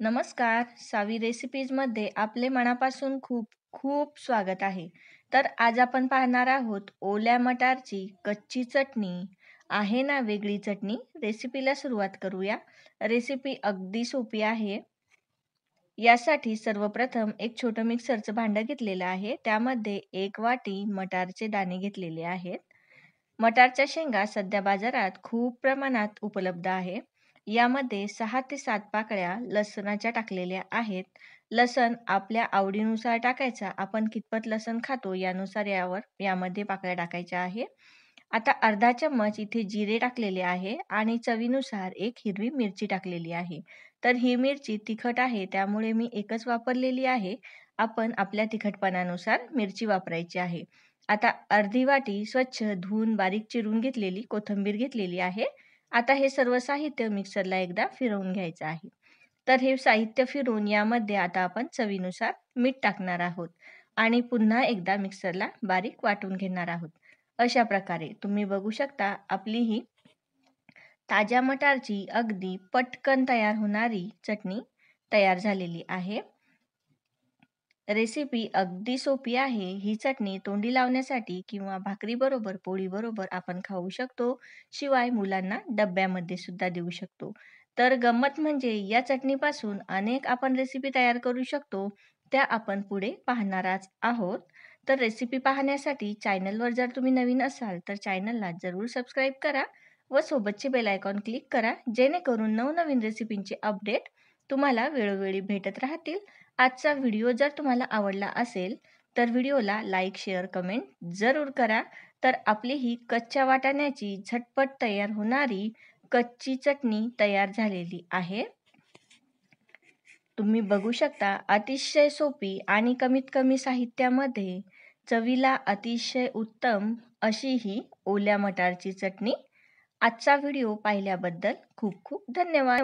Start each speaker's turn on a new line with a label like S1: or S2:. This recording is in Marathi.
S1: नमस्कार, सावी रेसिपीजमध्ये आपले मनापासून खूप खूप स्वागत आहे. तर आज आपण पाहणार आहोत ओल्या मटारची कच्ची चटणी. आहे ना वेगळी चटणी? रेसिपीला सुरुवात करूया. रेसिपी अगदी सोपी आहे. यासाठी सर्वप्रथम एक छोटं मिक्सरचं भांडं घेतलेलं आहे. त्यामध्ये 1 वाटी मटारचे दाणे घेतलेले आहेत. मटारच्या शेंगा सध्या बाजारात खूप प्रमाणात उपलब्ध आहे. यामध्ये 6 ते 7 पाकळ्या लसणाच्या टाकलेल्या आहेत. लसण आपल्या आवडीनुसार टाकायचा. आपण कितपत लसण खातो यानुसार यामध्ये पाकळ्या टाकायच्या आहे. आता अर्धा चम्मच इथे जिरे टाकलेले आहे आणि चवीनुसार एक हिरवी मिरची टाकलेली आहे. तर ही मिरची तिखट आहे त्यामुळे मी एकच वापरलेली आहे. आपण आपल्या तिखटपणानुसार मिरची वापरायची आहे. आता अर्धी वाटी स्वच्छ धुवून बारीक चिरून घेतलेली कोथिंबीर घेतलेली आहे. आता हे सर्व साहित्य मिक्सरला एकदा फिरवून घ्यायचं आहे. तर हे साहित्य फिरवून यामध्ये आता आपण चवीनुसार मीठ टाकणार आहोत आणि पुन्हा एकदा मिक्सरला बारीक वाटून घेणार आहोत. अशा प्रकारे तुम्ही बघू शकता आपली ही ताज्या मटारची अगदी पटकन तयार होणारी चटणी तयार झालेली आहे. रेसिपी अगदी सोपी आहे. ही चटणी तोंडी लावण्यासाठी किंवा भाकरीबरोबर, पोळीबरोबर आपण खाऊ शकतो. शिवाय मुलांना डब्यामध्ये सुद्धा देऊ शकतो. तर गंमत म्हणजे या चटणीपासून अनेक आपण रेसिपी तयार करू शकतो. त्या आपण पुढे पाहणारच आहोत. तर रेसिपी पाहण्यासाठी चॅनलवर जर तुम्ही नवीन असाल तर चॅनलला जरूर सबस्क्राईब करा व सोबतचे बेल आयकॉन क्लिक करा जेणेकरून नवनवीन रेसिपींचे अपडेट तुम्हाला वेळोवेळी भेटत राहतील. आजचा व्हिडिओ जर तुम्हाला आवडला असेल तर व्हिडिओला लाईक, शेअर, कमेंट जरूर करा. तर आपली ही कच्च्या वाटाण्याची झटपट तयार होणारी कच्ची चटणी तयार झालेली आहे. तुम्ही बघू शकता अतिशय सोपी आणि कमीत कमी साहित्यामध्ये चवीला अतिशय उत्तम अशी ही ओल्या मटारची चटणी. आजचा व्हिडिओ पाहिल्याबद्दल खूप खूप धन्यवाद.